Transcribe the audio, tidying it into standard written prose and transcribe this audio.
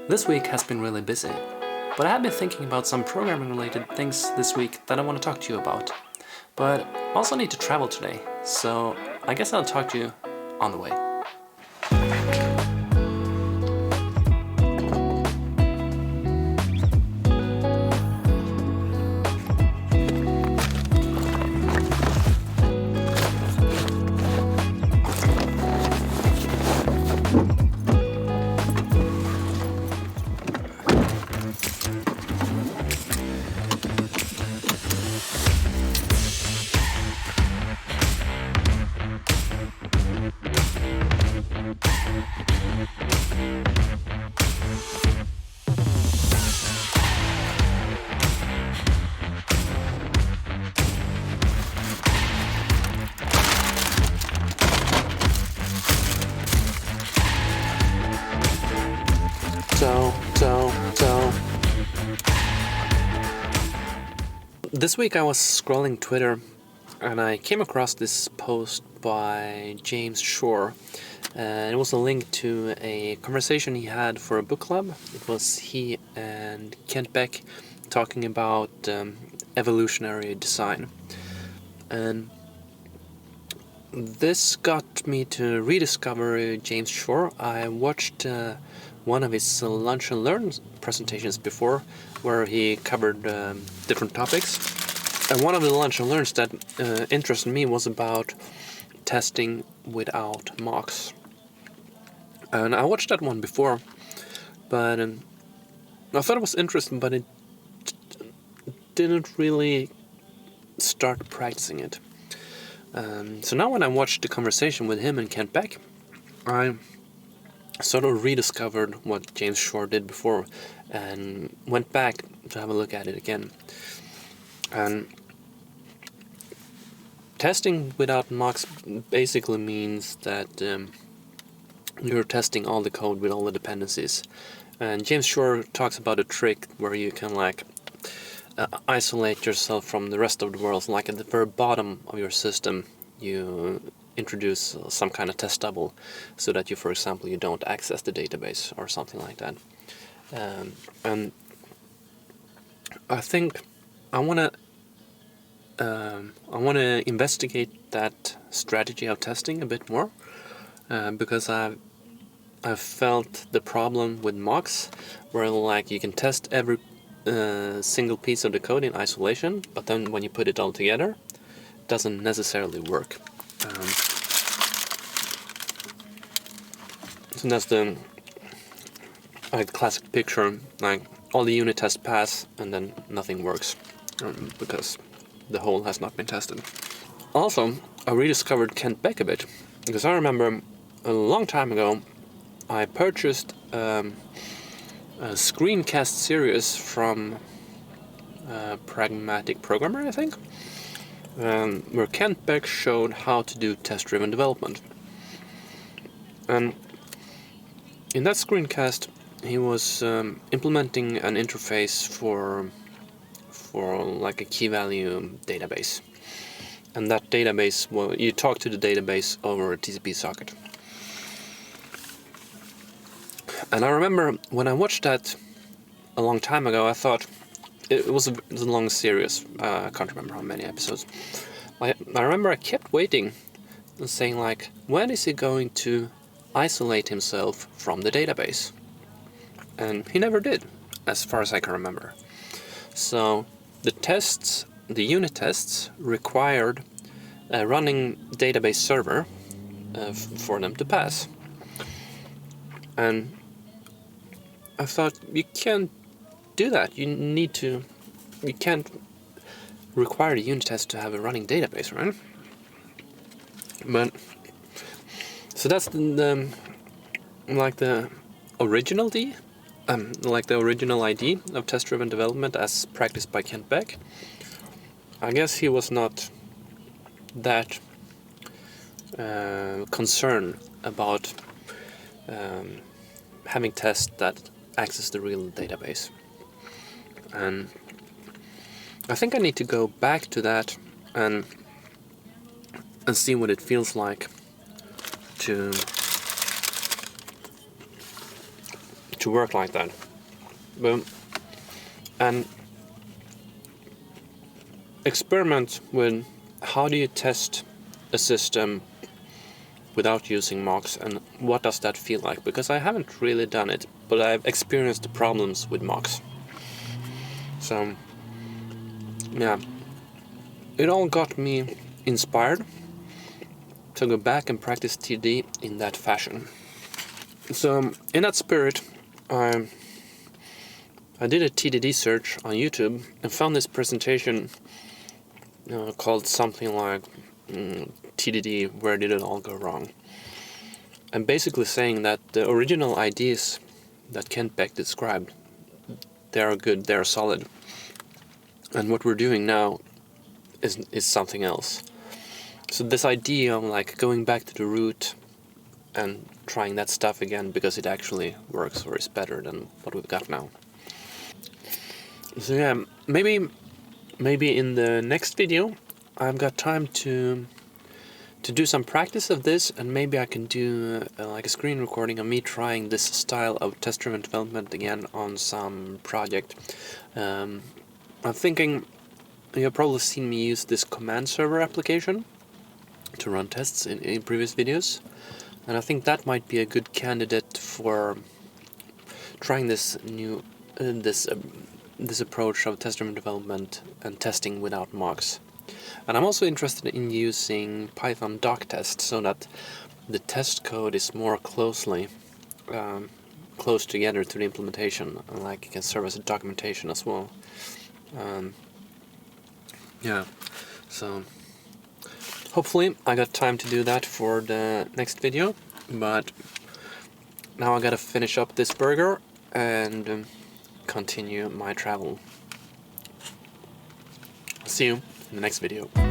This week has been really busy, but I have been thinking about some programming related things this week that I want to talk to you about. But I also need to travel today, so I guess I'll talk to you on the way. This week I was scrolling Twitter and I came across this post by James Shore. And it was a link to a conversation he had for a book club. It was he and Kent Beck talking about evolutionary design. And this got me to rediscover James Shore. I watched one of his Lunch and Learn presentations before, where he covered different topics. And one of the Lunch and Learns that interested me was about testing without mocks. And I watched that one before, but I thought it was interesting, but it didn't really start practicing it. So now when I watched the conversation with him and Kent Beck, I sort of rediscovered what James Shore did before and went back to have a look at it again. And testing without mocks basically means that you're testing all the code with all the dependencies. And James Shore talks about a trick where you can isolate yourself from the rest of the world. Like at the very bottom of your system, you introduce some kind of test double so that you, for example, you don't access the database or something like that. And I think I want to investigate that strategy of testing a bit more because I've felt the problem with mocks where you can test every single piece of the code in isolation, but then when you put it all together, it doesn't necessarily work. So that's the classic picture, all the unit tests pass and then nothing works because the whole has not been tested. Also, I rediscovered Kent Beck a bit, because I remember a long time ago I purchased a screencast series from Pragmatic Programmer, I think, where Kent Beck showed how to do test-driven development. And in that screencast, he was implementing an interface for a key value database. And that database, you talk to the database over a TCP socket. And I remember when I watched that a long time ago, I thought it was a long series. I can't remember how many episodes. I remember I kept waiting and saying when is he going to isolate himself from the database? And he never did, as far as I can remember. So the unit tests required a running database server for them to pass. And I thought, you can't do that. You can't require the unit test to have a running database, right? But so that's the original the original idea of test-driven development as practiced by Kent Beck. I guess he was not that concerned about having tests that access the real database. And I think I need to go back to that and see what it feels like to to work like that. But, and experiment with how do you test a system without using mocks, and what does that feel like? Because I haven't really done it, but I've experienced the problems with mocks. So yeah, it all got me inspired to go back and practice TDD in that fashion. So in that spirit, I did a TDD search on YouTube and found this presentation called something like TDD, Where Did It All Go Wrong? And basically saying that the original ideas that Kent Beck described, they are good, they are solid. And what we're doing now is something else. So this idea of like going back to the root and trying that stuff again because it actually works or is better than what we've got now. So yeah, maybe in the next video I've got time to do some practice of this, and maybe I can do like a screen recording of me trying this style of test-driven development again on some project. I'm thinking you've probably seen me use this command server application to run tests in previous videos, and I think that might be a good candidate for trying this new this approach of test-driven development and testing without mocks. And I'm also interested in using Python doc test so that the test code is more closely close together to the implementation, and like it can serve as a documentation as well. Yeah, so hopefully I got time to do that for the next video, but now I gotta finish up this burger and continue my travel. See you in the next video.